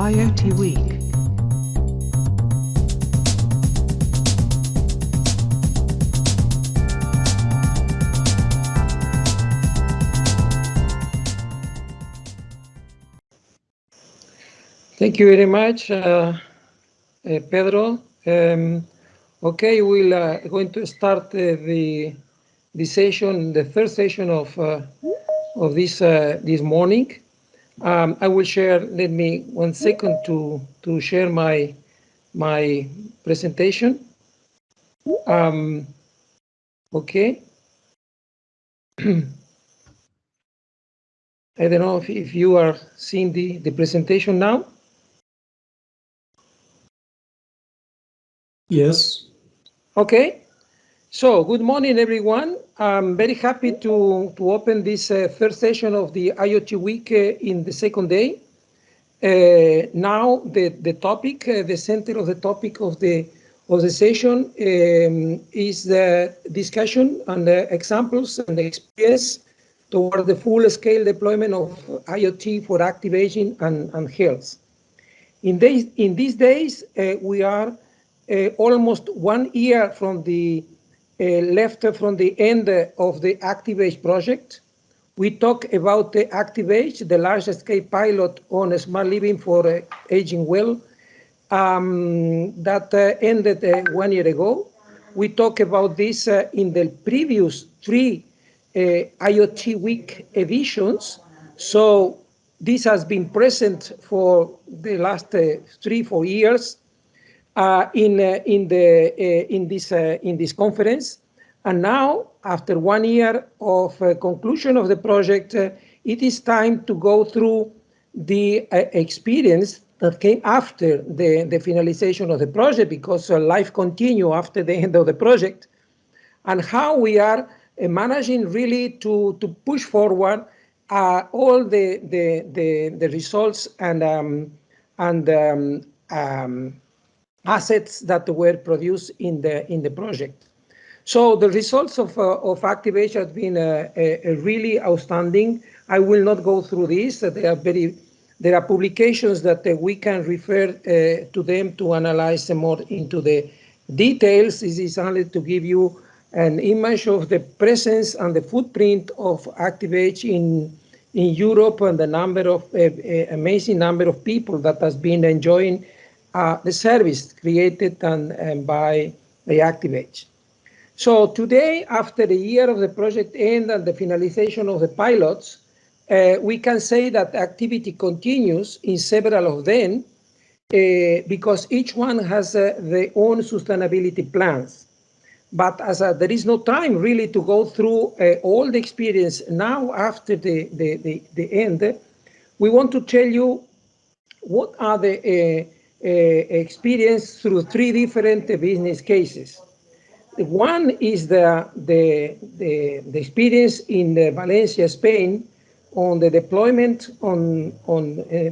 IoT Week. Thank you very much, Pedro. Okay, we're going to start the session, the third session of this morning. I will share. Let me 1 second to share my presentation. Okay. I don't know if you are seeing the presentation now. Yes. Okay. So, good morning, everyone. I'm very happy to open this third session of the IoT Week in the second day. Now, the topic, the center of the topic of the session is the discussion on the examples and the experience toward the full-scale deployment of IoT for active aging and health. In these days, we are almost 1 year from the left from the end of the ActivAge project. We talk about the ActivAge, the large-scale pilot on smart living for aging well, that ended 1 year ago. We talk about this in the previous 3 IoT Week editions. So this has been present for the last 3-4 years in this conference. And now, after 1 year of conclusion of the project, it is time to go through the experience that came after the finalization of the project, because life continues after the end of the project, and how we are managing really to push forward all the results and assets that were produced in the project. So the results of ActivAge have been really outstanding. I will not go through this. There are publications that we can refer to them to analyze more into the details. This is only to give you an image of the presence and the footprint of ActivAge in Europe, and the number of amazing number of people that has been enjoying the service created by the ActivAge. So today, after a year of the project end and the finalization of the pilots, we can say that activity continues in several of them because each one has their own sustainability plans. But as there is no time really to go through all the experience now after the end, we want to tell you what are the experience through 3 different business cases. One is the experience in Valencia, Spain, on the deployment on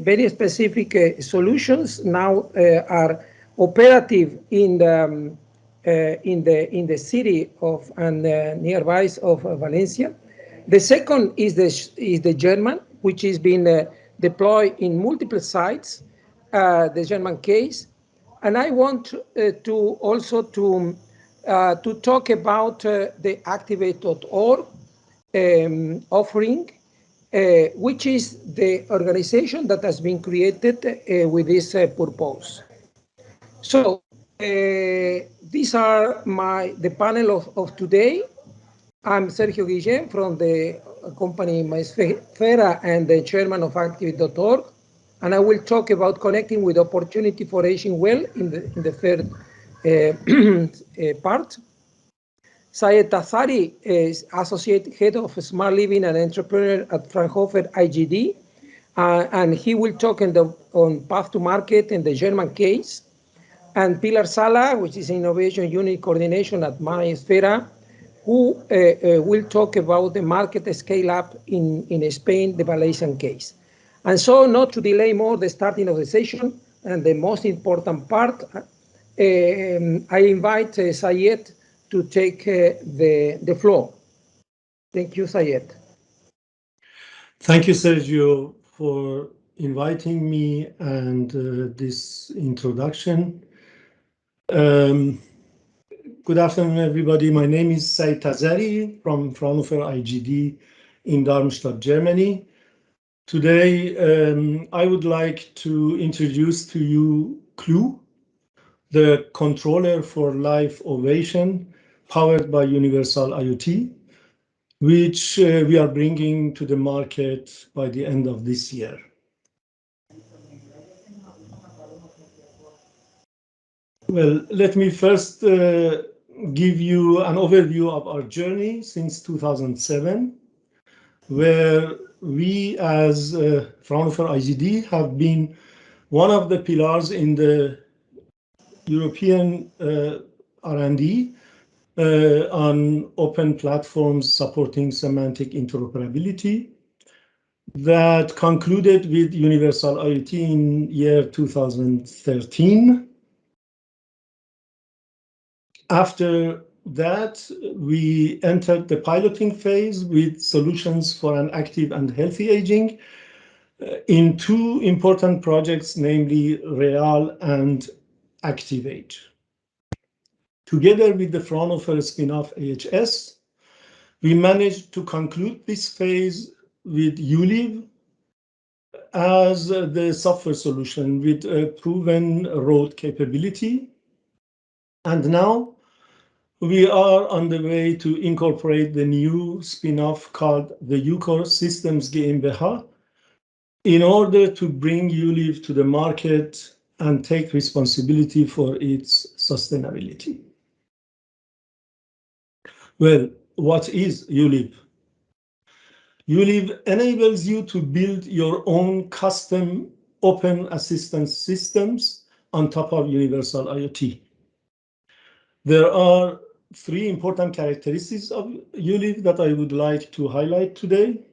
very specific solutions now are operative in the city of and nearby of Valencia. The second is the German, which is being deployed in multiple sites, the German case. And I want to also to talk about the Activate.org offering, which is the organization that has been created with this purpose. So these are the panel of today. I'm Sergio Guillén from the company Maesfera and the chairman of Activate.org. And I will talk about connecting with opportunity for aging well in the third part. Syed Tassari is Associate Head of Smart Living and Entrepreneur at Fraunhofer IGD, and he will talk on path to market in the German case. And Pilar Sala, which is Innovation Unit Coordination at Maesfera, who will talk about the market scale-up in Spain, the Valencian case. And so, not to delay more the starting of the session, and the most important part, I invite Syed to take the floor. Thank you, Syed. Thank you, Sergio, for inviting me and this introduction. Good afternoon, everybody. My name is Said Tazari from Fraunhofer IGD in Darmstadt, Germany. Today, I would like to introduce to you Clou, the controller for live ovation powered by Universal IoT, which we are bringing to the market by the end of this year. Well, let me first give you an overview of our journey since 2007, where we as Fraunhofer IGD have been one of the pillars in the European R&D on open platforms supporting semantic interoperability that concluded with Universal IoT in year 2013. After that, we entered the piloting phase with solutions for an active and healthy aging in two important projects, namely REAL and ActivAge. Together with the Fraunhofer spin-off AHS, we managed to conclude this phase with ULIV as the software solution with a proven road capability. And now we are on the way to incorporate the new spin-off called the UCOR Systems GmbH in order to bring ULIV to the market and take responsibility for its sustainability. Well, what is ULIV? ULIV enables you to build your own custom open assistance systems on top of Universal IoT. There are three important characteristics of ULIV that I would like to highlight today.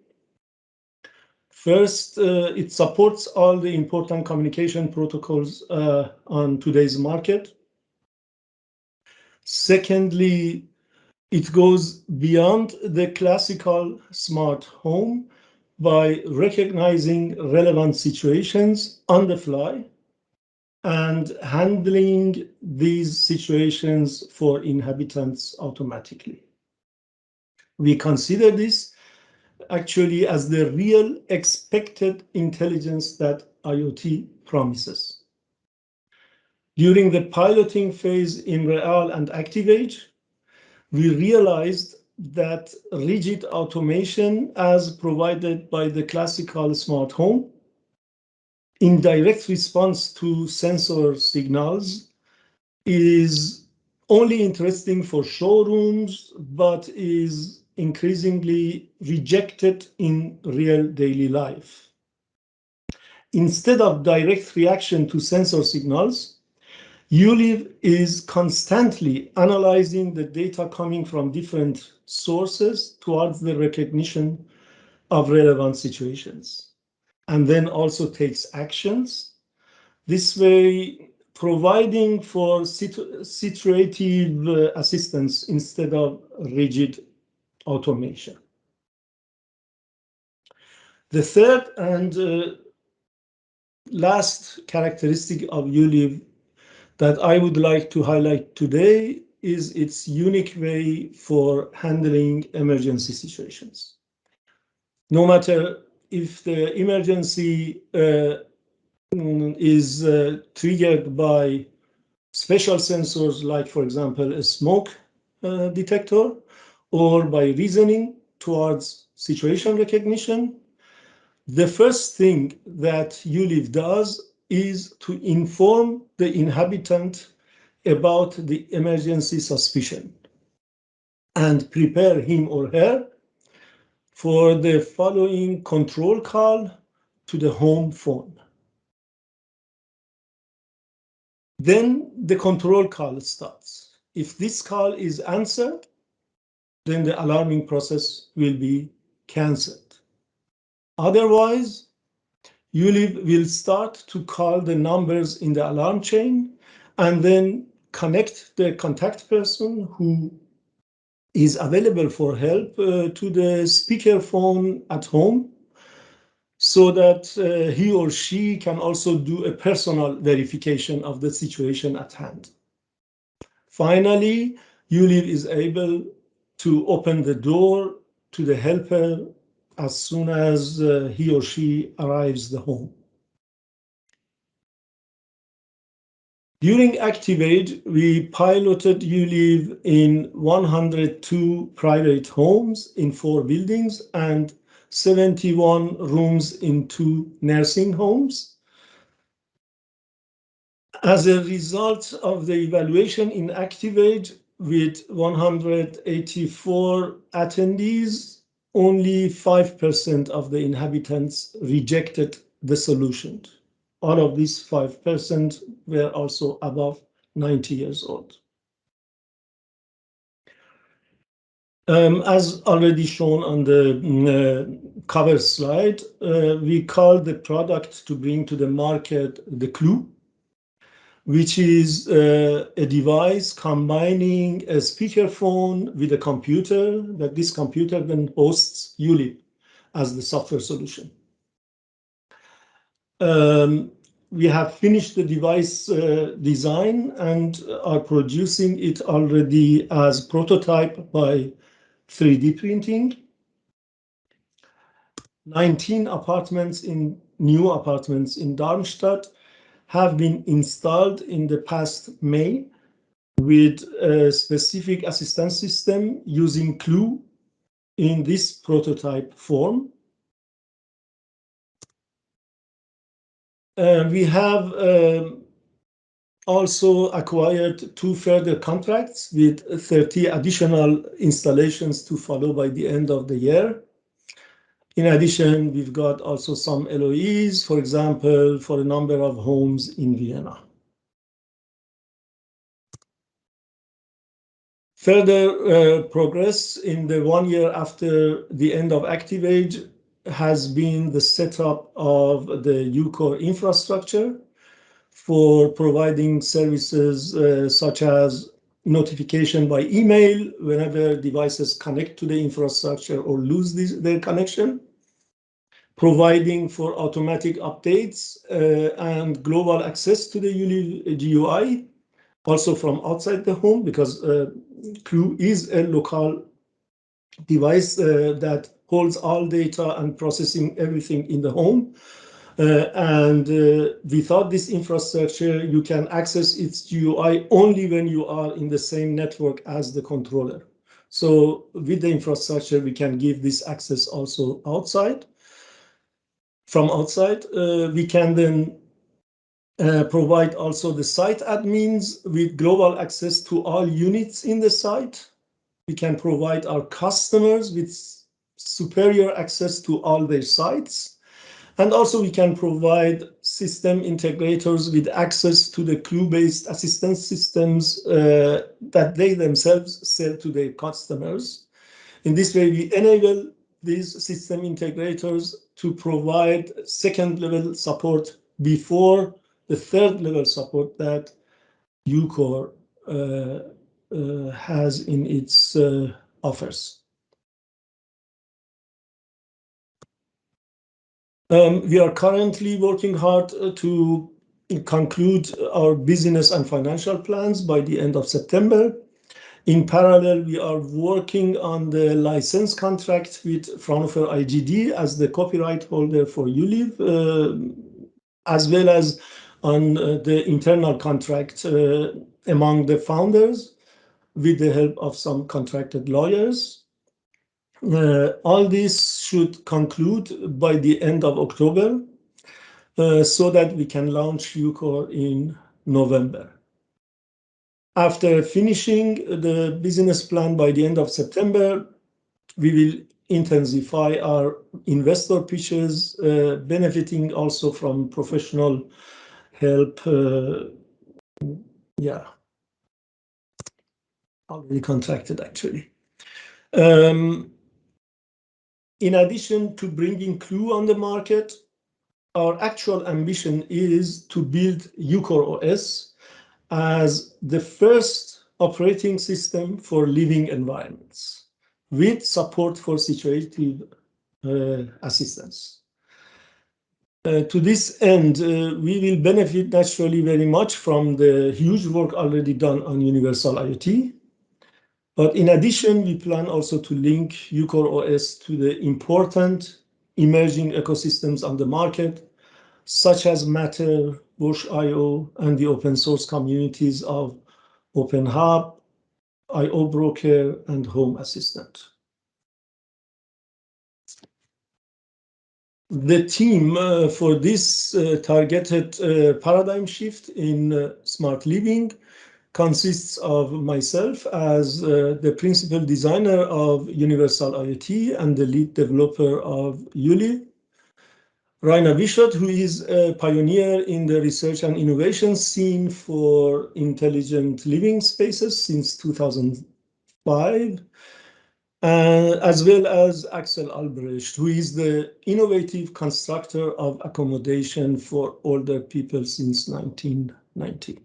First, it supports all the important communication protocols on today's market. Secondly, it goes beyond the classical smart home by recognizing relevant situations on the fly and handling these situations for inhabitants automatically. We consider this actually as the real expected intelligence that IoT promises. During the piloting phase in REAL and ActivAge, we realized that rigid automation as provided by the classical smart home in direct response to sensor signals is only interesting for showrooms, but is increasingly rejected in real daily life. Instead of direct reaction to sensor signals, ULIV is constantly analyzing the data coming from different sources towards the recognition of relevant situations, and then also takes actions. This way, providing for situative assistance instead of rigid automation. The third and last characteristic of ULIV that I would like to highlight today is its unique way for handling emergency situations. No matter if the emergency is triggered by special sensors like, for example, a smoke detector, or by reasoning towards situation recognition, the first thing that ULIV does is to inform the inhabitant about the emergency suspicion and prepare him or her for the following control call to the home phone. Then the control call starts. If this call is answered, then the alarming process will be cancelled. Otherwise, ULIV will start to call the numbers in the alarm chain and then connect the contact person who is available for help to the speaker phone at home so that he or she can also do a personal verification of the situation at hand. Finally, ULIV is able to open the door to the helper as soon as he or she arrives the home. During ActivAge, we piloted ULIV in 102 private homes in 4 buildings and 71 rooms in 2 nursing homes. As a result of the evaluation in ActivAge with 184 attendees, only 5% of the inhabitants rejected the solution. All of these 5% were also above 90 years old. As already shown on the cover slide, we call the product to bring to the market the Clou, which is a device combining a speakerphone with a computer, that this computer then hosts ULIV as the software solution. We have finished the device design and are producing it already as prototype by 3D printing. 19 new apartments in Darmstadt have been installed in the past May with a specific assistance system using Clou in this prototype form. We have also acquired 2 further contracts with 30 additional installations to follow by the end of the year. In addition, we've got also some LOEs, for example, for a number of homes in Vienna. Further progress in the 1 year after the end of ActivAge has been the setup of the UCOR infrastructure for providing services such as notification by email whenever devices connect to the infrastructure or lose their connection, providing for automatic updates and global access to the ULIV GUI, also from outside the home, because Clou is a local device that holds all data and processing everything in the home. Without this infrastructure, you can access its GUI only when you are in the same network as the controller. So with the infrastructure, we can give this access also outside. From outside, we can then provide also the site admins with global access to all units in the site. We can provide our customers with superior access to all their sites. And also we can provide system integrators with access to the Clou-based assistance systems that they themselves sell to their customers. In this way, we enable these system integrators to provide second-level support before the third-level support that UCOR has in its offers. We are currently working hard to conclude our business and financial plans by the end of September. In parallel, we are working on the license contract with Fraunhofer IGD as the copyright holder for ULIV, as well as on the internal contract among the founders with the help of some contracted lawyers. All this should conclude by the end of October so that we can launch UCOR in November. After finishing the business plan by the end of September, we will intensify our investor pitches, benefiting also from professional help. Already contracted actually. In addition to bringing Clou on the market, our actual ambition is to build UCOR OS as the first operating system for living environments with support for situative assistance. To this end, we will benefit naturally very much from the huge work already done on Universal IoT. But in addition, we plan also to link UCore OS to the important emerging ecosystems on the market, such as Matter, Bosch.io, and the open source communities of OpenHub, IO Broker, and Home Assistant. The theme for this targeted paradigm shift in smart living consists of myself as the principal designer of Universal IoT and the lead developer of Yuli. Raina Vishot, who is a pioneer in the research and innovation scene for intelligent living spaces since 2005, as well as Axel Albrecht, who is the innovative constructor of accommodation for older people since 1990.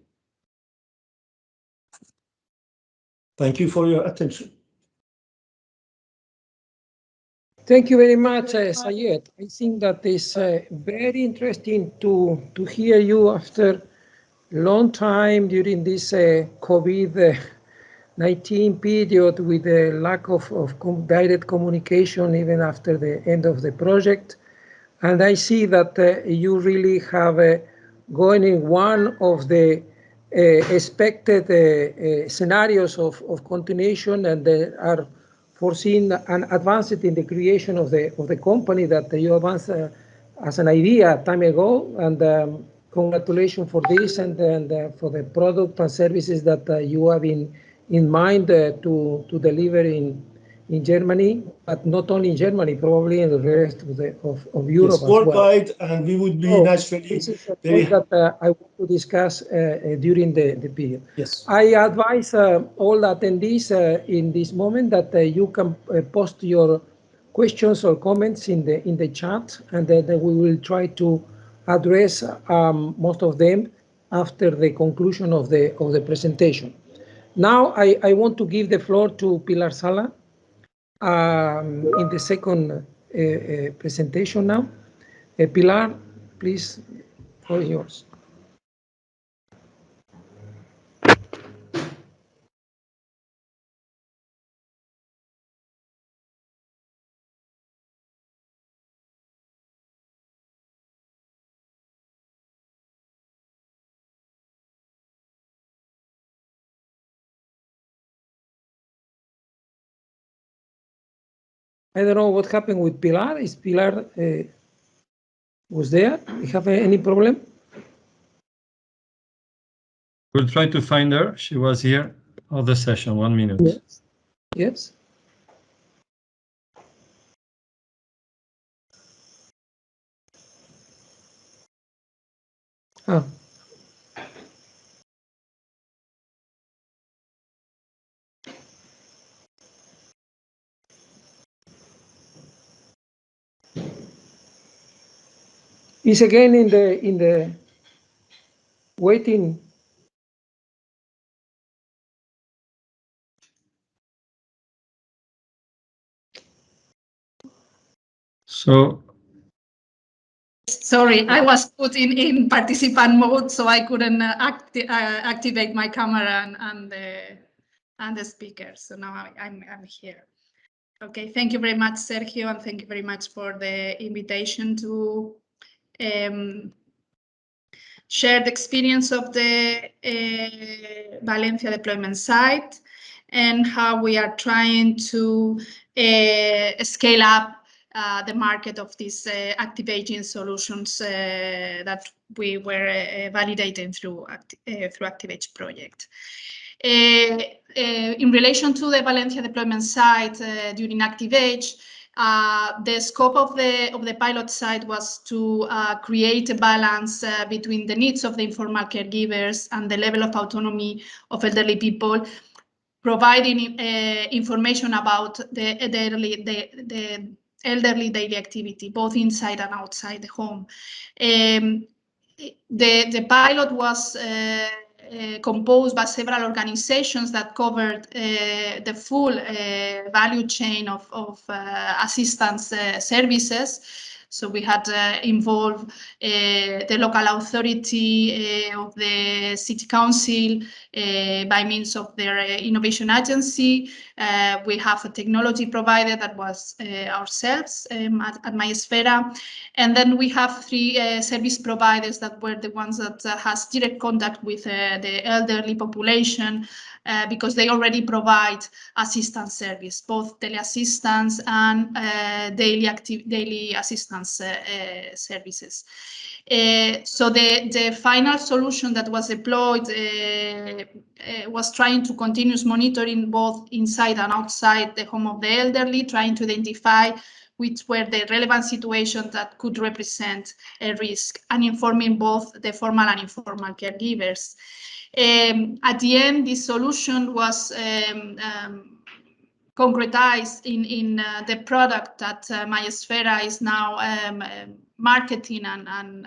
Thank you for your attention. Thank you very much, Sayed. I think that is very interesting to hear you after a long time during this COVID-19 period with a lack of direct communication even after the end of the project. And I see that you really have going in one of the expected scenarios of continuation, and are foreseen and advanced in the creation of the company that you advanced as an idea time ago. And congratulations for this, and for the product and services that you have in mind to deliver in Germany, but not only in Germany, probably in the rest of Europe yes, as worldwide, well. and we would be naturally. This is a point that I want to discuss during the period. Yes. I advise all attendees in this moment that you can post your questions or comments in the chat, and that we will try to address most of them after the conclusion of the presentation. Now I want to give the floor to Pilar Sala in the second presentation now. Pilar, please, for yours. I don't know what happened with Pilar. Is Pilar was there? You have any problem? We'll try to find her. She was here on the session. 1 minute. Yes. Yes. Ah. Is again in the waiting. So. Sorry, I was put in participant mode, so I couldn't activate my camera and the speaker. So now I'm here. Okay, thank you very much, Sergio, and thank you very much for the invitation to share the experience of the Valencia deployment site and how we are trying to scale up the market of these ActivAge solutions that we were validating through ActivAge project. In relation to the Valencia deployment site during ActivAge, the scope of the pilot site was to create a balance between the needs of the informal caregivers and the level of autonomy of elderly people, providing information about the elderly daily activity, both inside and outside the home. The pilot was composed by several organizations that covered the full value chain of assistance services. So we had involved the local authority of the city council by means of their innovation agency. We have a technology provider that was ourselves at MySfera. And then we have 3 service providers that were the ones that has direct contact with the elderly population because they already provide assistance service, both teleassistance and daily assistance services. So the final solution that was deployed was trying to continuous monitoring both inside and outside the home of the elderly, trying to identify which were the relevant situations that could represent a risk, and informing both the formal and informal caregivers. At the end, this solution was concretized in the product that MySfera is now marketing and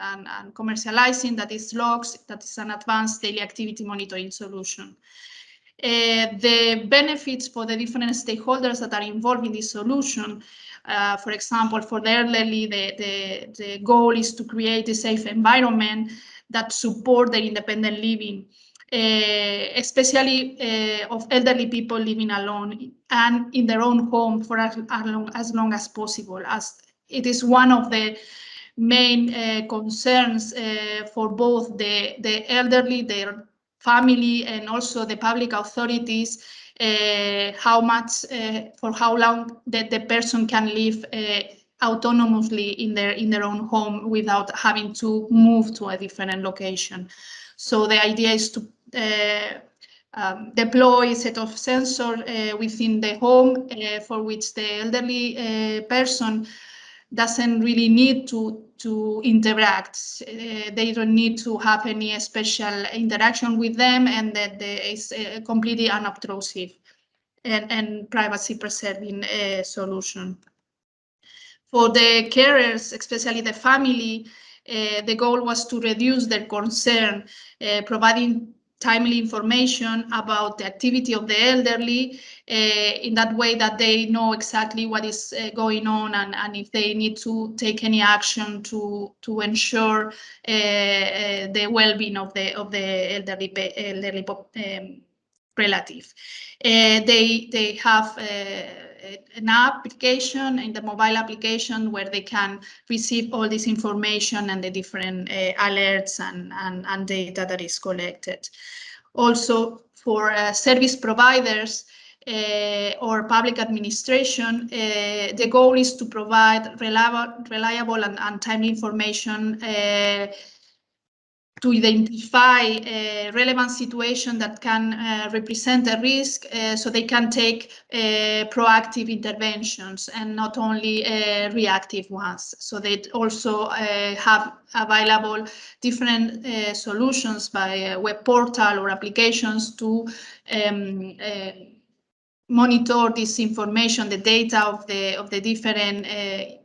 commercializing, that is Logs, that is an advanced daily activity monitoring solution. The benefits for the different stakeholders that are involved in this solution, for example, for the elderly, the goal is to create a safe environment that support their independent living, especially of elderly people living alone and in their own home for as long as possible, as it is one of the main concerns for both the elderly, their family, and also the public authorities, for how long that the person can live autonomously in their own home without having to move to a different location. So the idea is to deploy a set of sensors within the home for which the elderly person doesn't really need to interact. They don't need to have any special interaction with them, and that it's completely unobtrusive and privacy-preserving solution. For the carers, especially the family, the goal was to reduce their concern, providing timely information about the activity of the elderly in that way that they know exactly what is going on, and if they need to take any action to ensure the well-being of the elderly relative. They have an application, in the mobile application, where they can receive all this information and the different alerts and data that is collected. Also, for service providers or public administration, the goal is to provide reliable and timely information to identify relevant situation that can represent a risk, so they can take proactive interventions and not only reactive ones. So they also have available different solutions by web portal or applications to monitor this information, the data of the different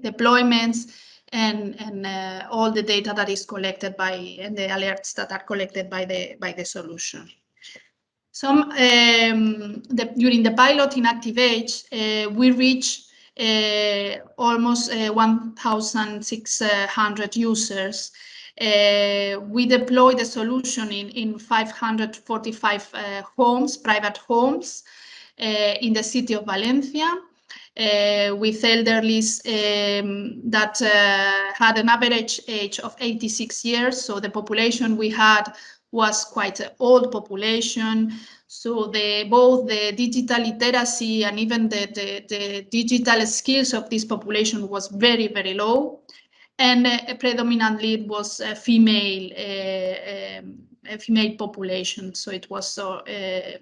deployments, and all the data that is collected and the alerts that are collected by the solution. During the pilot in ActivAge, we reached almost 1,600 users. We deployed the solution in 545 homes, private homes, in the city of Valencia, with elderlies that had an average age of 86 years. So the population we had was quite an old population. So both the digital literacy and even the digital skills of this population was very, very low. And predominantly it was a female population. So it was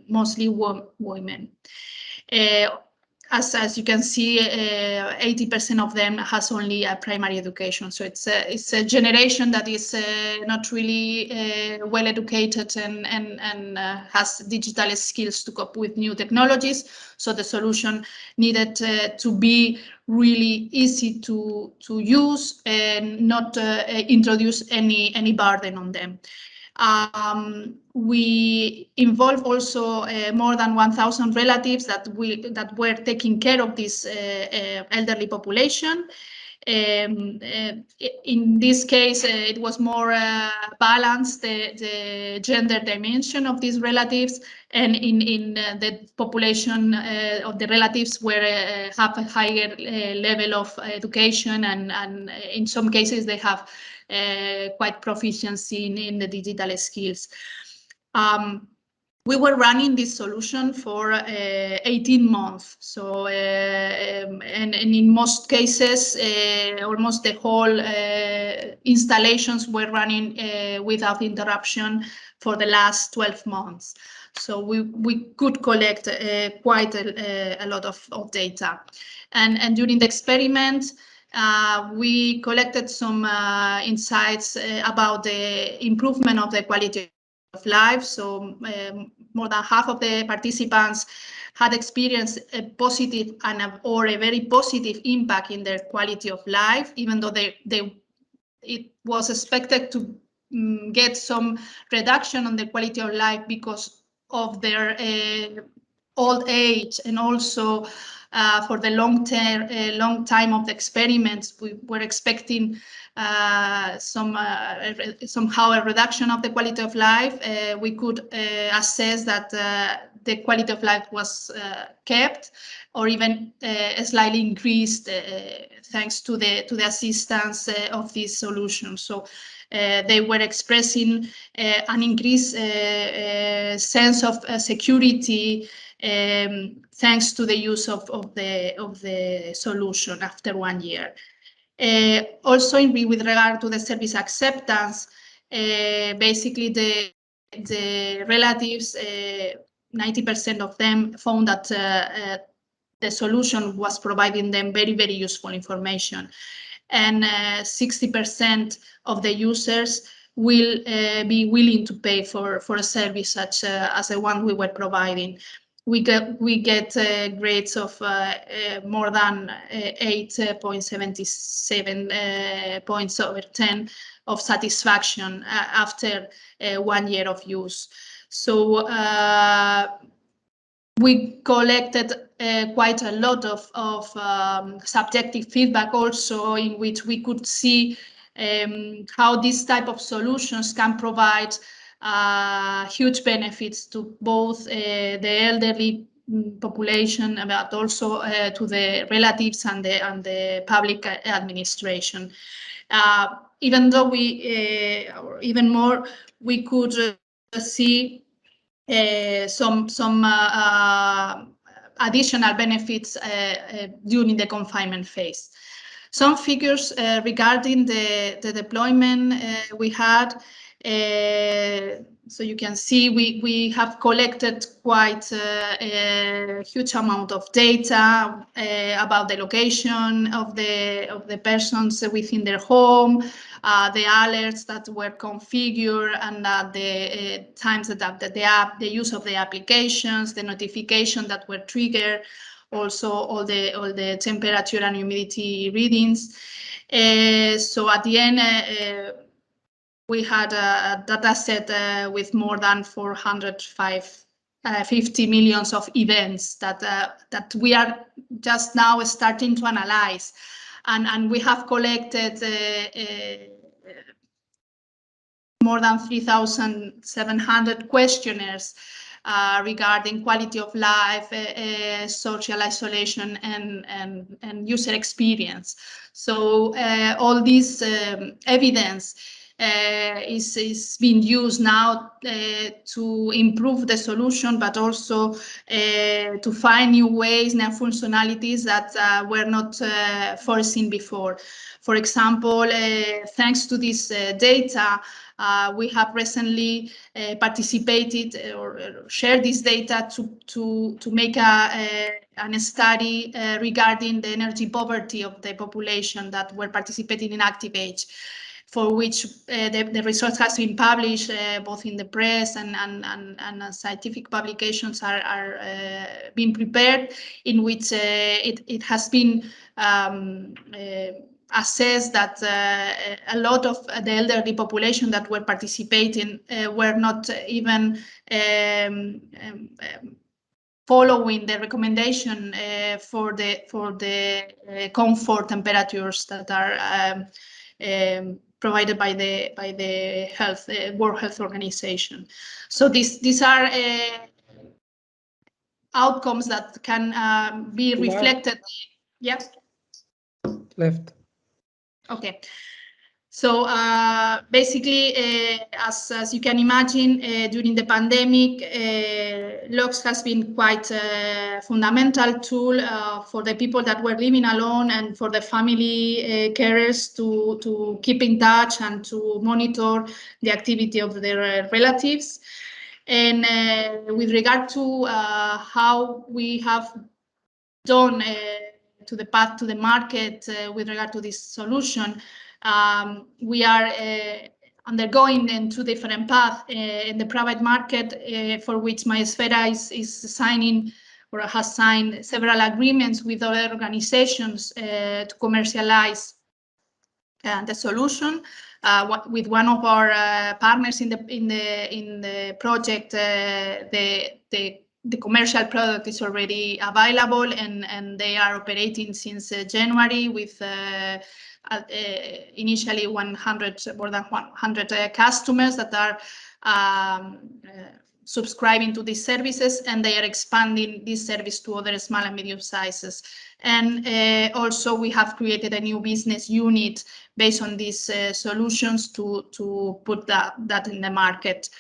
mostly women. As you can see, 80% of them has only a primary education. So it's a generation that is not really well educated and has digital skills to cope with new technologies. So the solution needed to be really easy to use and not introduce any burden on them. We involve also more than 1,000 relatives that were taking care of this elderly population. In this case, it was more balanced, the gender dimension of these relatives, and in the population of the relatives were have a higher level of education, and in some cases they have quite proficiency in the digital skills. We were running this solution for 18 months. So, and in most cases, almost the whole installations were running without interruption for the last 12 months. So we could collect quite a lot of data. And during the experiment, we collected some insights about the improvement of the quality of life. So more than half of the participants had experienced a positive or a very positive impact in their quality of life, even though it was expected to get some reduction on the quality of life because of their old age, and also for the long time of the experiments, we were expecting somehow a reduction of the quality of life. We could assess that the quality of life was kept or even slightly increased thanks to the assistance of this solution. So they were expressing an increased sense of security thanks to the use of the solution after 1 year. Also, with regard to the service acceptance, basically the relatives, 90% of them found that the solution was providing them very, very useful information. And 60% of the users will be willing to pay for a service such as the one we were providing. We get grades of more than 8.77 points over 10 of satisfaction after 1 year of use. So we collected quite a lot of subjective feedback also, in which we could see how this type of solutions can provide huge benefits to both the elderly population, but also to the relatives and the public administration. Even though or even more, we could see some additional benefits during the confinement phase. Some figures regarding the deployment we had. So you can see we have collected quite a huge amount of data about the location of the persons within their home, the alerts that were configured, and the times that the use of the applications, the notification that were triggered, also all the temperature and humidity readings. So at the end, we had a data set with more than 450 million of events that we are just now starting to analyze. And we have collected more than 3,700 questionnaires regarding quality of life, social isolation, and user experience. So all this evidence is being used now to improve the solution, but also to find new ways, new functionalities that were not foreseen before. For example, thanks to this data, we have recently participated or shared this data to make a study regarding the energy poverty of the population that were participating in ActivAge, for which the results has been published both in the press and scientific publications are being prepared, in which it has been assessed that a lot of the elderly population that were participating were not even following the recommendation for the comfort temperatures that are provided by the World Health Organization. So these are outcomes that can be reflected. Yes. Left. Okay. So basically, as you can imagine, during the pandemic, logs has been quite a fundamental tool for the people that were living alone and for the family carers to keep in touch and to monitor the activity of their relatives. And with regard to how we have done to the path to the market with regard to this solution, we are undergoing in two different paths. In the private market, for which Myesfera is signing or has signed several agreements with other organizations to commercialize the solution. With one of our partners in the project, the commercial product is already available, and they are operating since January with initially more than 100 customers that are subscribing to these services, and they are expanding this service to other small and medium sizes. And also we have created a new business unit based on these solutions to put that in the market.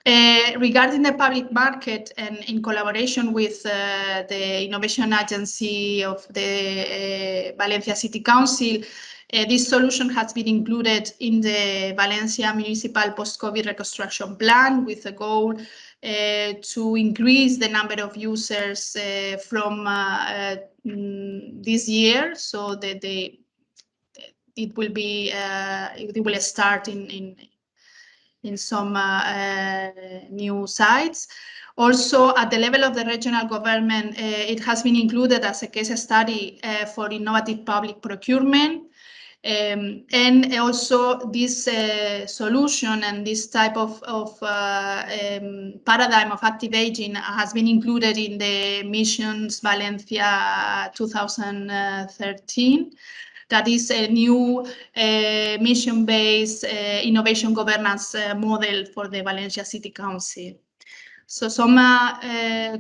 Regarding the public market, and in collaboration with the innovation agency of the Valencia City Council, this solution has been included in the Valencia Municipal Post-COVID Reconstruction Plan with a goal to increase the number of users from this year, so that it will start in some new sites. Also, at the level of the regional government, it has been included as a case study for innovative public procurement. And also this solution and this type of paradigm of active aging has been included in the Missions Valencia 2013. That is a new mission-based innovation governance model for the Valencia City Council. So some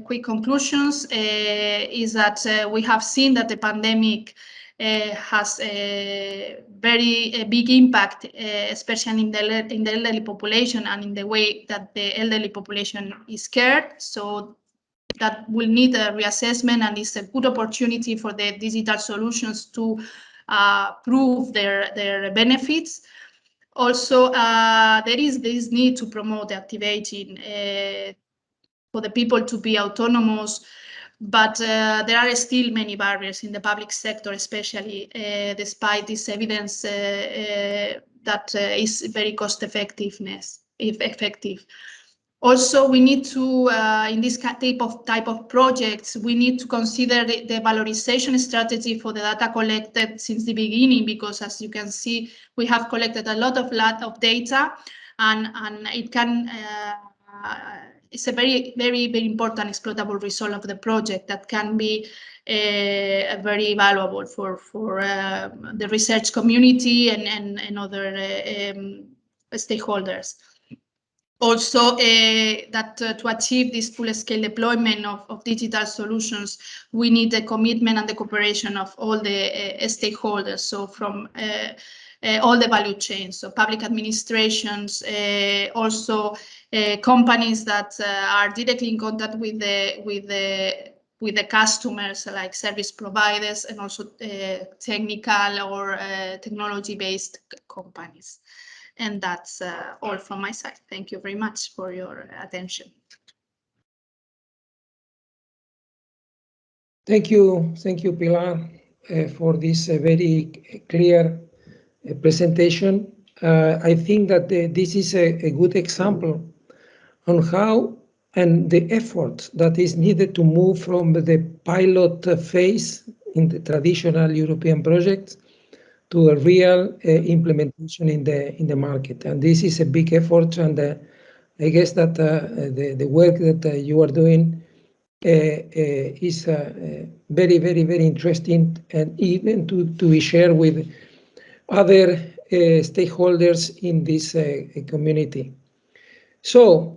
quick conclusions is that we have seen that the pandemic has a very big impact, especially in the elderly population and in the way that the elderly population is cared. So that will need a reassessment, and it's a good opportunity for the digital solutions to prove their benefits. Also, there is this need to promote active aging for the people to be autonomous, but there are still many barriers in the public sector, especially despite this evidence that is very effective. Also, we need to, in this type of projects, we need to consider the valorization strategy for the data collected since the beginning, because as you can see, we have collected a lot of data, and it can, it's a very important exploitable result of the project that can be very valuable for the research community and other stakeholders. Also, that to achieve this full-scale deployment of digital solutions, we need the commitment and the cooperation of all the stakeholders. So from all the value chains, so public administrations, also companies that are directly in contact with the customers, like service providers, and also technical or technology-based companies. And that's all from my side. Thank you very much for your attention. Thank you, Pilar, for this very clear presentation. I think that this is a good example on how and the effort that is needed to move from the pilot phase in the traditional European projects to a real implementation in the market. And this is a big effort, and I guess that the work that you are doing is very, very, very interesting, and even to be shared with other stakeholders in this community. So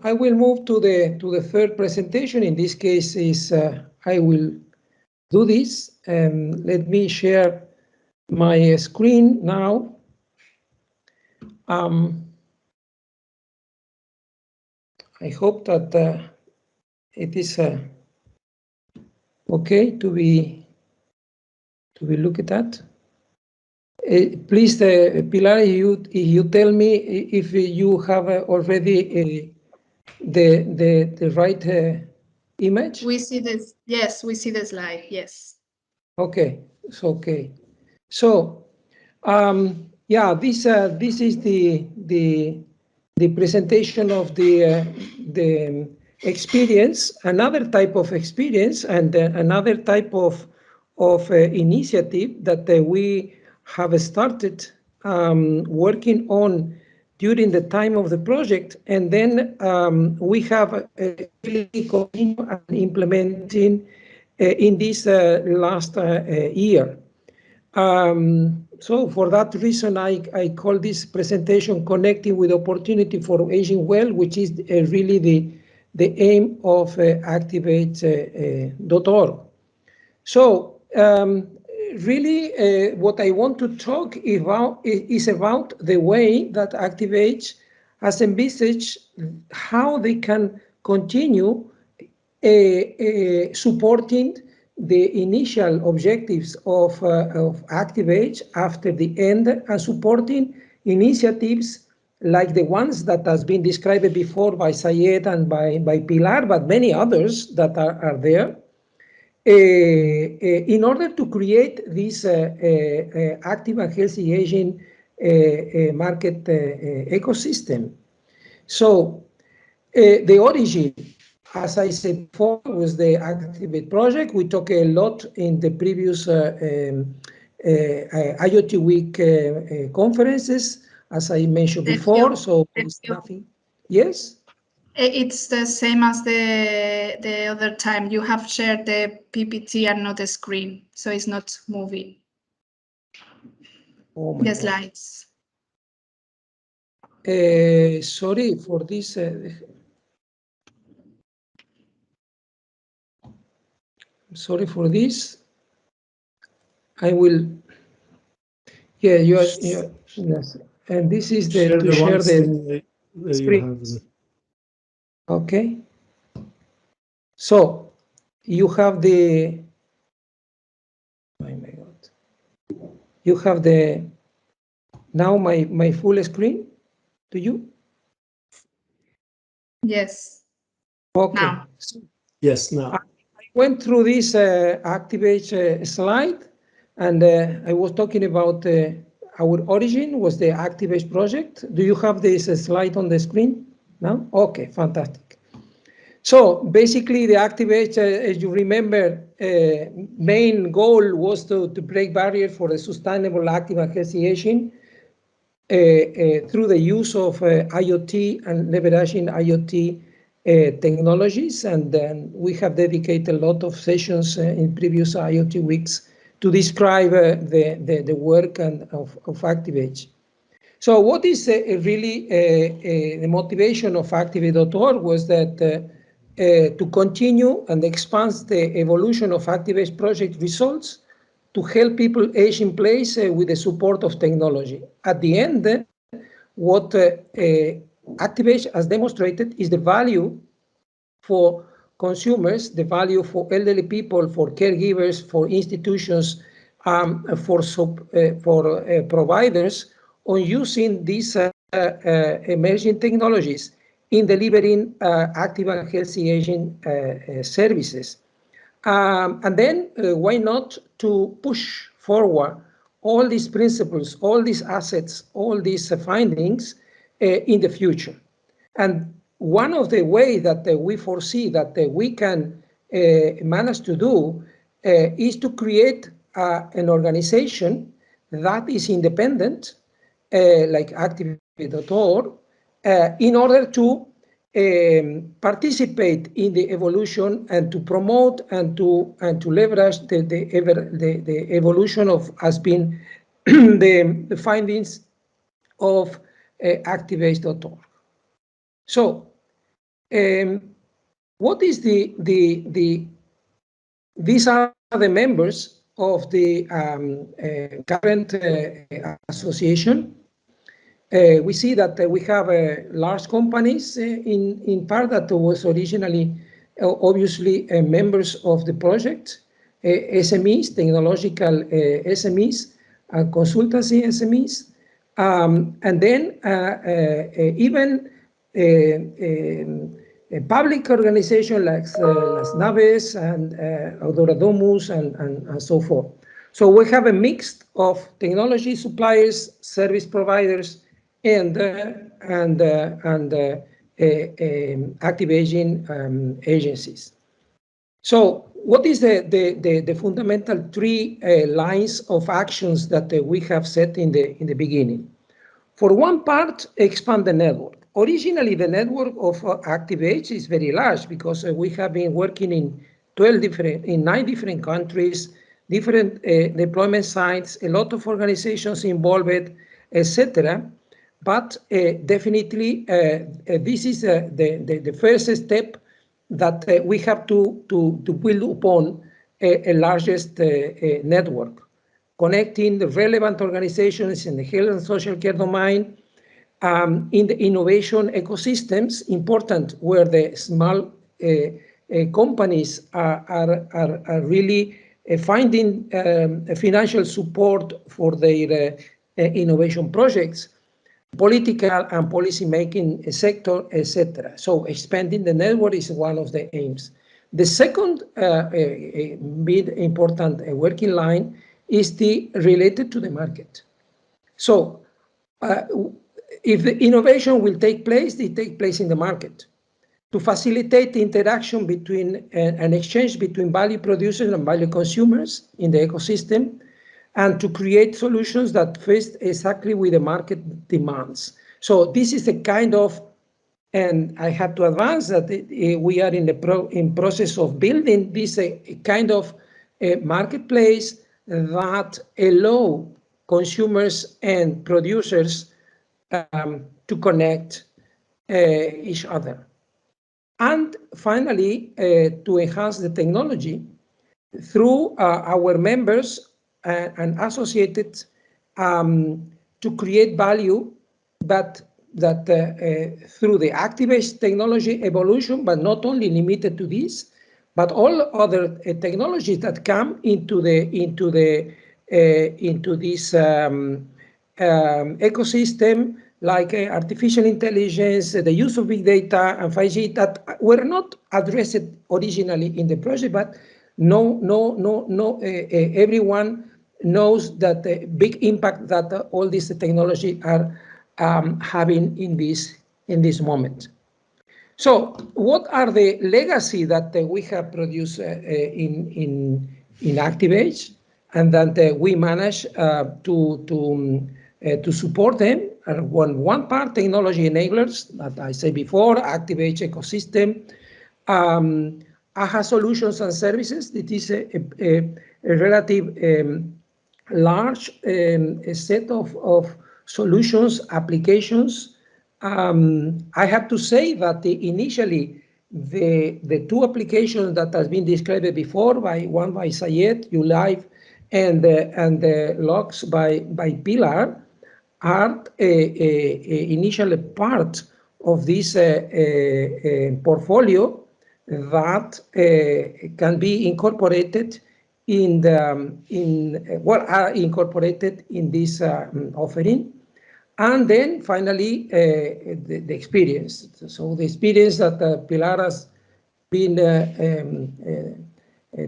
I will move to the third presentation. In this case, is I will do this. Let me share my screen now. I hope that it is okay to be look at that. Please, Pilar, you tell me if you have already the right image. We see this. Yes, we see the slide. Yes. Okay. So okay. So yeah, this is the presentation of the experience, another type of experience, and another type of initiative that we have started working on during the time of the project, and then we have really continued and implementing in this last year. So for that reason, I call this presentation Connecting with Opportunity for Aging Well, which is really the aim of ActivAge.org. So really what I want to talk about is about the way that ActivAge has envisaged how they can continue supporting the initial objectives of ActivAge after the end, and supporting initiatives like the ones that has been described before by Syed and by Pilar, but many others that are there, in order to create this active and healthy aging market ecosystem. So the origin, as I said before, was the ActivAge project. We talked a lot in the previous IoT Week conferences, as I mentioned before. So there's nothing. Yes? It's the same as the other time. You have shared the PPT and not the screen, so it's not moving. Oh my the God. Slides. Sorry for this. Sorry for this. I will. Yeah, you are. Yes, and this is the Share to the share one the screen you screen. have. Okay. So you have the. Oh my God. You have the. Now my full screen. Do you? Yes. Okay. Now. Yes, now. I went through this ActivAge slide, and I was talking about our origin was the ActivAge project. Do you have this slide on the screen now? Okay, fantastic. So basically the ActivAge, as you remember, main goal was to break barriers for a sustainable, active and healthy aging through the use of IoT and leveraging IoT technologies. And then we have dedicated a lot of sessions in previous IoT weeks to describe the work of ActivAge. So what is really the motivation of ActivAge.org was that to continue and expand the evolution of ActivAge project results to help people age in place with the support of technology. At the end, what ActivAge has demonstrated is the value for consumers, the value for elderly people, for caregivers, for institutions, for providers on using these emerging technologies in delivering active and healthy aging services. And then why not to push forward all these principles, all these assets, all these findings in the future. And one of the ways that we foresee that we can manage to do is to create an organization that is independent, like ActivAge.org, in order to participate in the evolution and to promote and to leverage the evolution of has been the findings of ActivAge.org. So, what is these are the members of the current association. We see that we have large companies in part that was originally obviously members of the project, SMEs, technological SMEs, consultancy SMEs, and then even a public organization like Las Naves and Adoradomus and so forth. So we have a mix of technology suppliers, service providers, and activaging agencies. So what is the fundamental three lines of actions that we have set in the beginning? For one part, expand the network. Originally, the network of ActivAge is very large because we have been working in 9 different countries, different deployment sites, a lot of organizations involved, etc. But definitely, this is the first step that we have to build upon a largest network, connecting the relevant organizations in the health and social care domain, in the innovation ecosystems, important where the small companies are really finding financial support for their innovation projects, political and policy making sector, etc. So expanding the network is one of the aims. The second big important working line is related to the market. So if the innovation will take place, it takes place in the market. To facilitate the interaction between an exchange between value producers and value consumers in the ecosystem, and to create solutions that fit exactly with the market demands. So this is a kind of, and I have to advance that we are in process of building this kind of marketplace that allow consumers and producers to connect each other. And finally, to enhance the technology through our members and associated to create value that through the ActivAge technology evolution, but not only limited to this, but all other technologies that come into this ecosystem, like artificial intelligence, the use of big data and 5G that were not addressed originally in the project, but everyone knows that the big impact that all this technology are having in this moment. So what are the legacy that we have produced in ActivAge, and that we manage to support them? One part, technology enablers that I said before, ActivAge ecosystem, AHA solutions and services. It is a relative large set of solutions, applications. I have to say that initially the two applications that has been described before, one by Sayed, ULive, and the logs by Pilar, are initially part of this portfolio that can be incorporated are incorporated in this offering. And then finally, the experience. So the experience that Pilar has been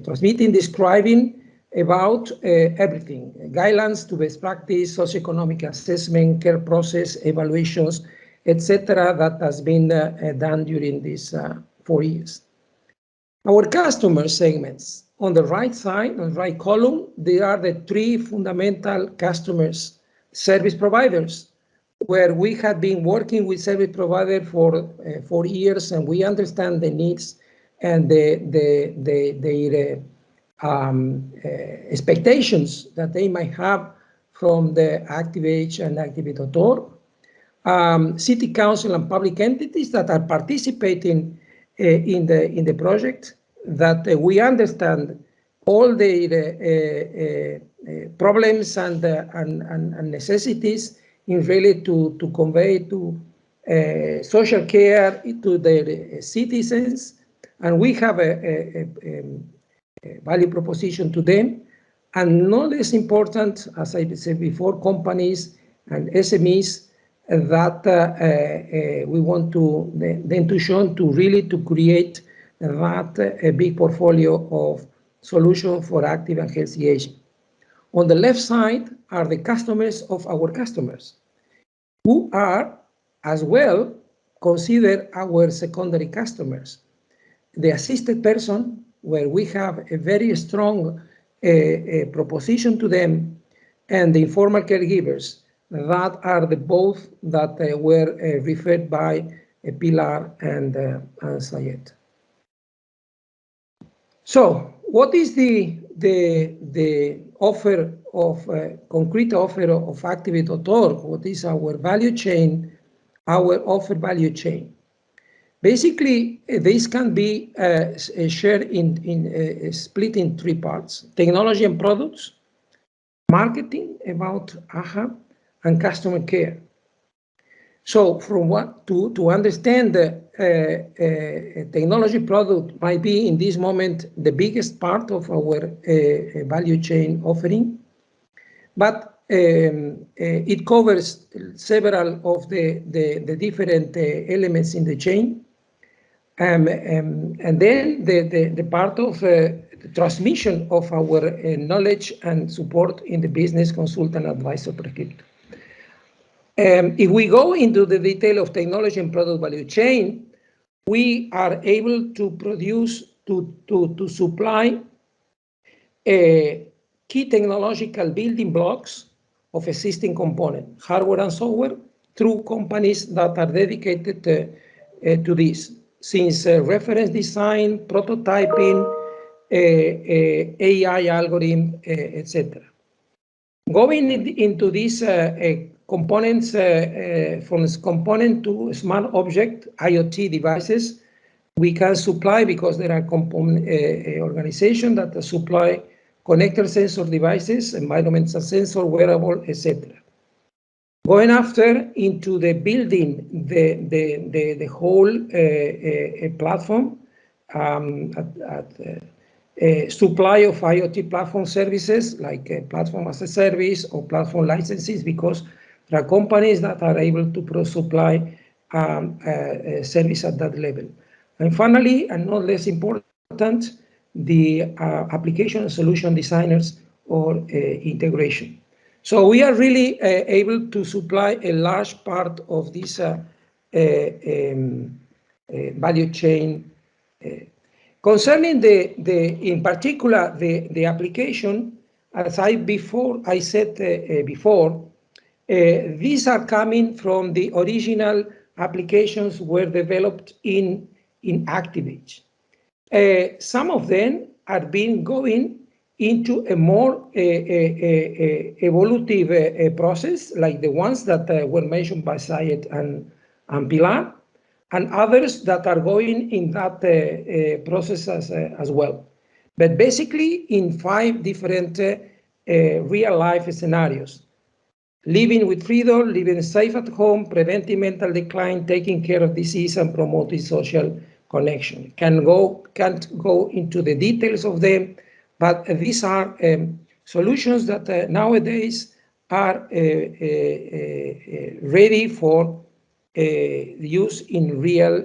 transmitting, describing about everything, guidelines to best practice, socioeconomic assessment, care process, evaluations, etc., that has been done during these 4 years. Our customer segments, on the right side, on the right column, they are the three fundamental customers, service providers, where we have been working with service provider for years, and we understand the needs and their expectations that they might have from the ActivAge and ActivAge.org. City council and public entities that are participating in the project, that we understand all the problems and necessities in really to convey to social care to the citizens, and we have a value proposition to them. And no less important, as I said before, companies and SMEs that we want to then to show to really to create that a big portfolio of solutions for active and healthy aging. On the left side are the customers of our customers, who are as well considered our secondary customers. The assisted person, where we have a very strong proposition to them, and the informal caregivers, that are the both that were referred by Pilar and Sayed. So what is the offer of concrete offer of ActivAge.org? What is our value chain, our offer value chain? Basically, this can be shared in split in three parts: technology and products, marketing about AHA, and customer care. So from what to understand the technology product might be in this moment the biggest part of our value chain offering, but it covers several of the different elements in the chain. And then the part of the transmission of our knowledge and support in the business consultant advisor prescriptor. If we go into the detail of technology and product value chain, we are able to produce, to supply key technological building blocks of existing component, hardware and software, through companies that are dedicated to this, since reference design, prototyping, AI algorithm, etc. Going into these components, from component to smart object, IoT devices, we can supply, because there are component organizations that supply connector sensor devices, environmental sensor, wearable, etc. Going after into the building, the whole platform, supply of IoT platform services like platform as a service or platform licenses, because there are companies that are able to supply service at that level. And finally, and not less important, the application and solution designers or integration. So we are really able to supply a large part of this value chain. Concerning in particular the application, as I said before, these are coming from the original applications were developed in ActivAge. Some of them are being going into a more evolutive process, like the ones that were mentioned by Sayed and Pilar, and others that are going in that process as well. But basically in 5 different real-life scenarios: living with freedom, living safe at home, preventing mental decline, taking care of disease, and promoting social connection. Can't go into the details of them, but these are solutions that nowadays are ready for use in real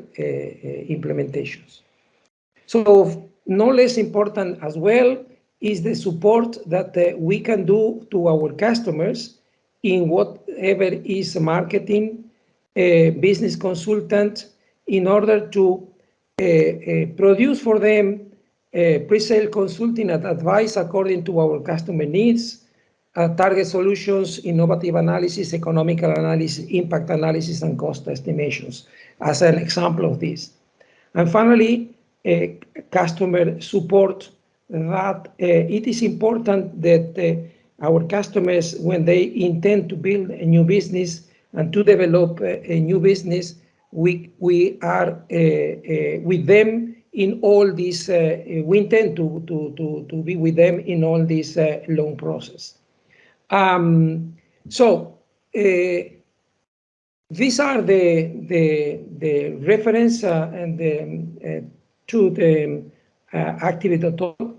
implementations. So no less important as well is the support that we can do to our customers in whatever is marketing, business consultant, in order to produce for them pre-sale consulting and advice according to our customer needs, target solutions, innovative analysis, economical analysis, impact analysis, and cost estimations as an example of this. And finally, customer support, that it is important that our customers, when they intend to build a new business and to develop a new business, we are with them in all this, we intend to be with them in all this long process. So these are the reference and to the ActivAge.org.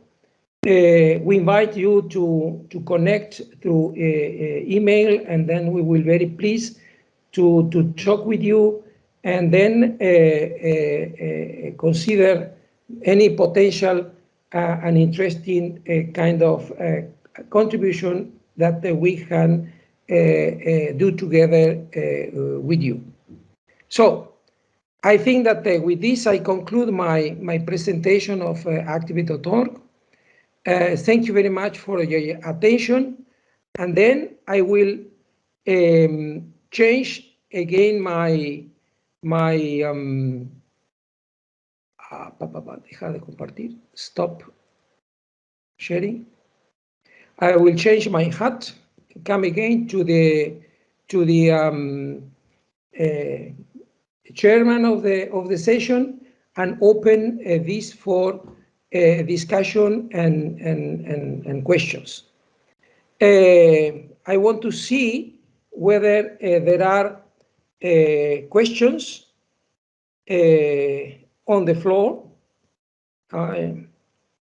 We invite you to connect through email, and then we will very pleased to talk with you, and then consider any potential and interesting kind of contribution that we can do together with you. So I think that with this I conclude my presentation of ActivAge.org. Thank you very much for your attention, and then I will change again deja de compartir, stop sharing. I will change my hat, come again to the chairman of the session, and open this for discussion and questions. I want to see whether there are questions on the floor, and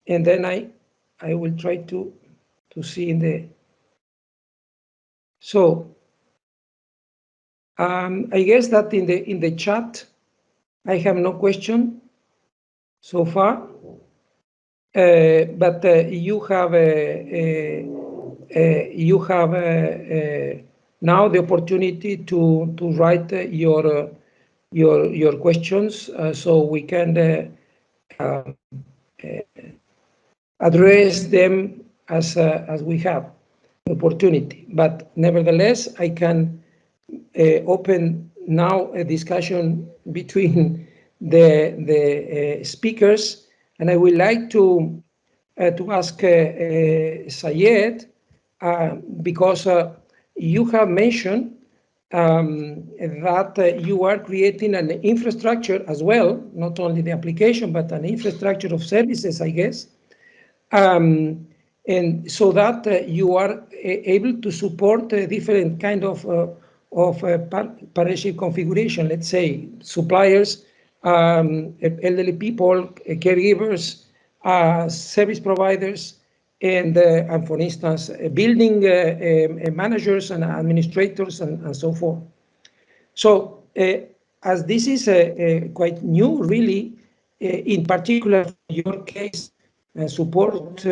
then I will try to see in the. So I guess that in the chat I have no question so far, but you have now the opportunity to write your questions, so we can address them as we have the opportunity. But nevertheless, I can open now a discussion between the speakers, and I would like to ask Sayed, because you have mentioned that you are creating an infrastructure as well, not only the application, but an infrastructure of services, I guess, and so that you are able to support different kind of partnership configuration, let's say suppliers, elderly people, caregivers, service providers, and for instance, building managers and administrators and so forth. So as this is quite new, really, in particular your case, support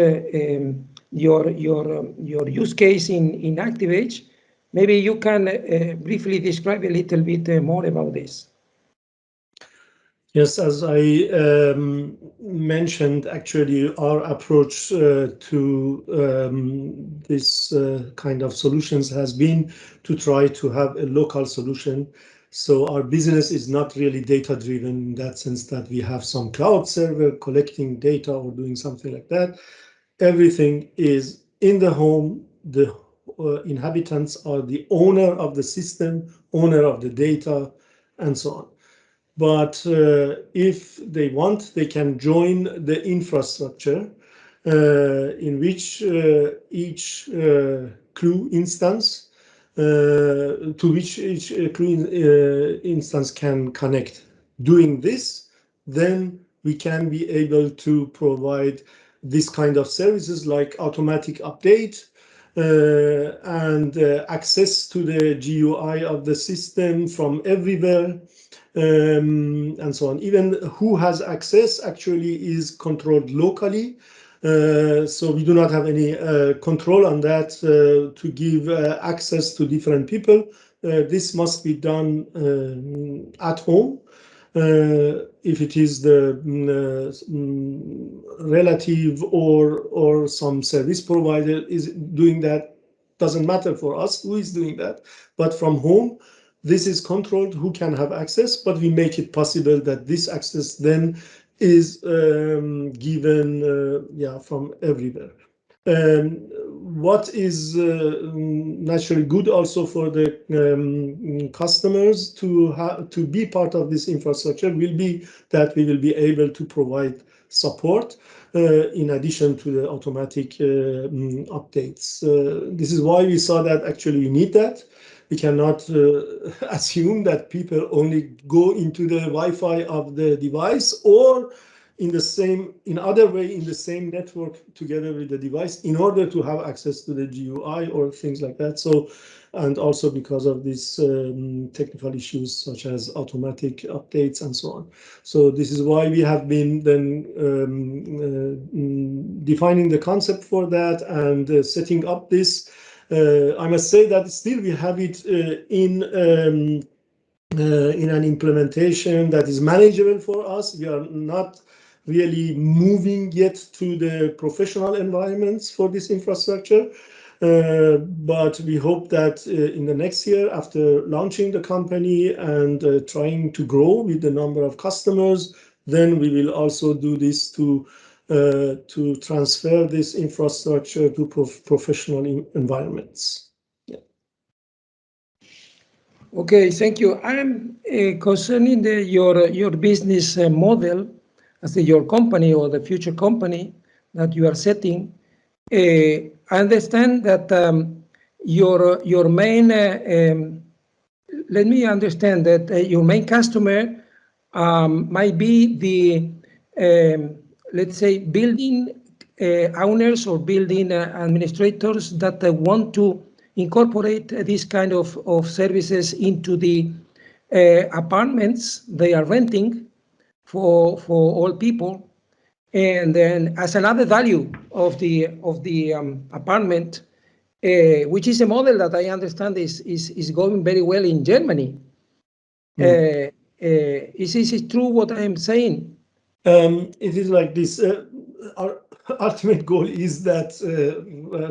your use case in ActivAge, maybe you can briefly describe a little bit more about this. Yes, as I mentioned, actually, our approach to this kind of solutions has been to try to have a local solution. So our business is not really data-driven in that sense that we have some cloud server collecting data or doing something like that. Everything is in the home. The inhabitants are the owner of the system, owner of the data, and so on. But if they want, they can join the infrastructure in which each Clou instance, to which each Clou instance can connect. Doing this, then we can be able to provide this kind of services like automatic update and access to the GUI of the system from everywhere. And so on. Even who has access actually is controlled locally. So we do not have any control on that to give access to different people. This must be done at home. If it is the relative or some service provider is doing that, doesn't matter for us who is doing that, but from home, this is controlled who can have access, but we make it possible that this access then is given from everywhere. What is naturally good also for the customers to be part of this infrastructure will be that we will be able to provide support in addition to the automatic updates. This is why we saw that actually we need that. We cannot assume that people only go into the Wi-Fi of the device or in the same network together with the device in order to have access to the GUI or things like that. So, and also because of these technical issues such as automatic updates and so on. So this is why we have been then defining the concept for that and setting up this. I must say that still we have it in an implementation that is manageable for us. We are not really moving yet to the professional environments for this infrastructure. But we hope that in the next year, after launching the company and trying to grow with the number of customers, then we will also do this to transfer this infrastructure to professional environments. Okay, thank you. I'm concerning your business model as your company or the future company that you are setting. I understand that your main let me understand that your main customer might be the let's say building owners or building administrators that want to incorporate this kind of services into the apartments they are renting for all people. And then as another value of the apartment, which is a model that I understand is going very well in Germany. Is it true what I am saying? It is like this. Our ultimate goal is that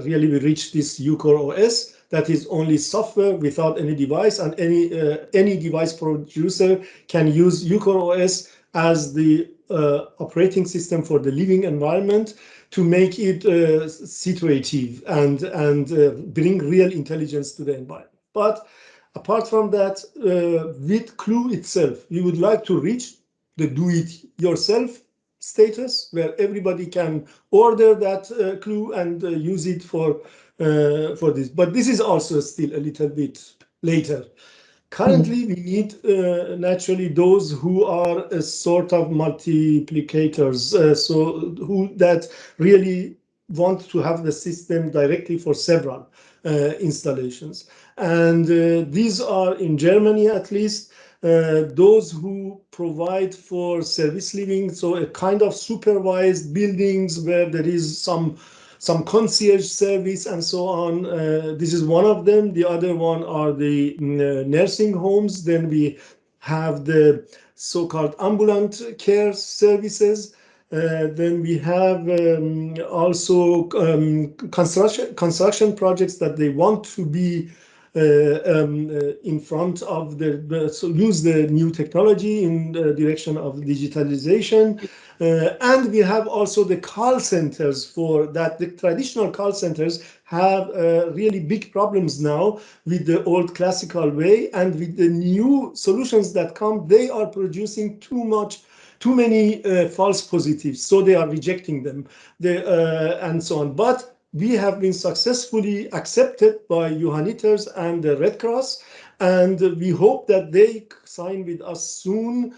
really we reach this UCore OS that is only software without any device, and any device producer can use UCore OS as the operating system for the living environment to make it situative and bring real intelligence to the environment. But apart from that, with Clou itself, we would like to reach the do-it-yourself status where everybody can order that Clou and use it for this. But this is also still a little bit later. Currently, we need naturally those who are a sort of multiplicators, so who that really want to have the system directly for several installations. And these are in Germany at least. Those who provide for service living, so a kind of supervised buildings where there is some concierge service and so on. This is one of them. The other one are the nursing homes. Then we have the so-called ambulant care services. Then we have also construction projects that they want to be in front of so use the new technology in the direction of digitalization. And we have also the call centers for that. The traditional call centers have really big problems now with the old classical way, and with the new solutions that come, they are producing too many false positives, so they are rejecting them, and so on. But we have been successfully accepted by Johanniters and the Red Cross, and we hope that they sign with us soon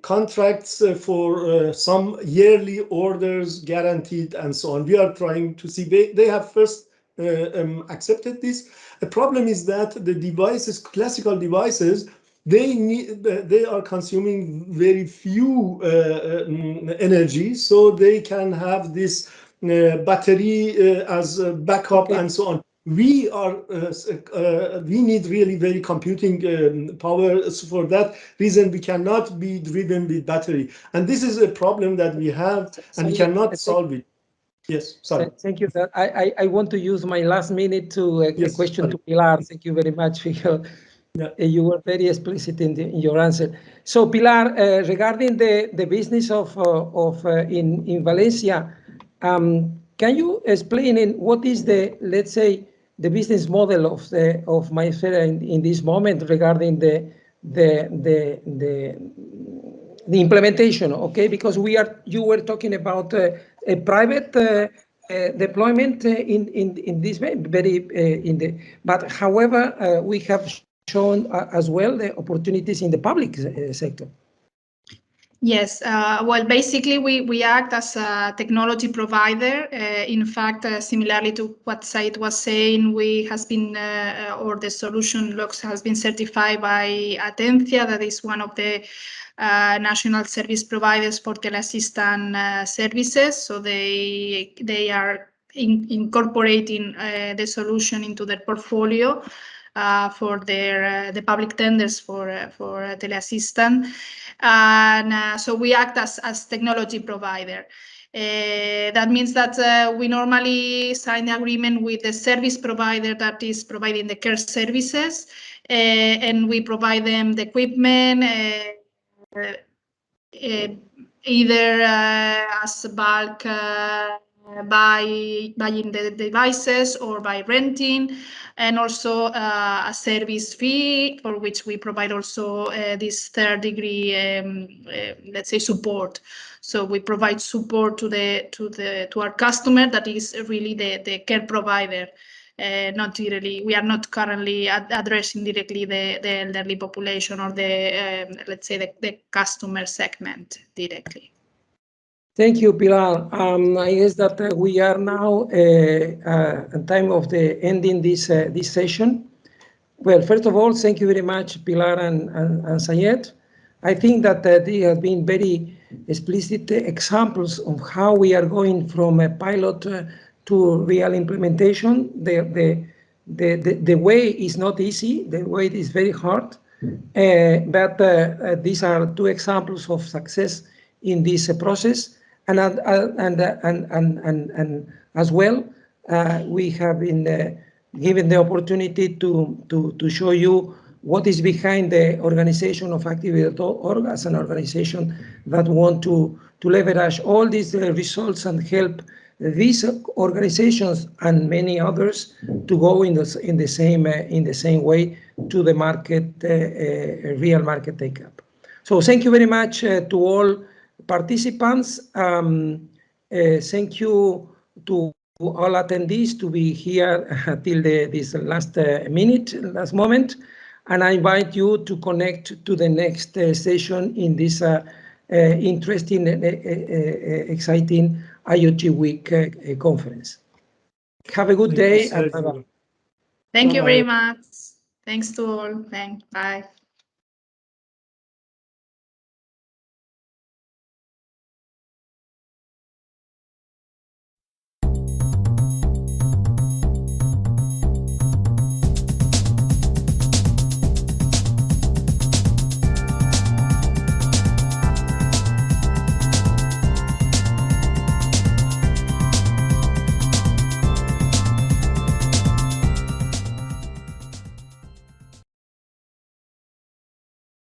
contracts for some yearly orders guaranteed and so on. We are trying to see, they have first accepted this. The problem is that the devices, classical devices, they are consuming very few energy, so they can have this battery as a backup and so on. We need really very computing power. For that reason, we cannot be driven with battery, and this is a problem that we have, and we cannot solve it. Yes, sorry. Thank you. I want to use my last minute to a question to Pilar. Thank you very much, Miguel. Yeah. You were very explicit in your answer. So, Pilar, regarding the business of in Valencia, can you explain what is let's say, the business model of Maesfera in this moment regarding the implementation? Okay, because you were talking about a private deployment in this very but however we have shown as well the opportunities in the public sector. Yes, well, basically we act as a technology provider. In fact, similarly to what Said was saying, we has been, or the solution has been certified by Atencia, that is one of the national service providers for teleassistant services. So they are incorporating the solution into their portfolio for the public tenders for teleassistant. And so we act as technology provider. That means that we normally sign the agreement with the service provider that is providing the care services, and we provide them the equipment, either as bulk buying the devices or by renting, and also a service fee for which we provide also this third degree, let's say, support. So we provide support to our customer, that is really the care provider. Not really, we are not currently addressing directly the elderly population or let's say the customer segment directly. Thank you, Pilar. I guess that we are now at time of the ending this session. Well, first of all, thank you very much, Pilar and Sayed. I think that they have been very explicit examples of how we are going from a pilot to real implementation. The way is not easy. The way is very hard. But these are two examples of success in this process. And as well, we have been given the opportunity to show you what is behind the organization of ActivAge as an organization that want to leverage all these results and help these organizations and many others to go in the same way to the market, real market take up. So thank you very much to all participants. Thank you to all attendees to be here till this last moment, and I invite you to connect to the next session in this interesting, exciting IoT Week conference. Have a good day. Thank you very much. Thanks to all. Bye.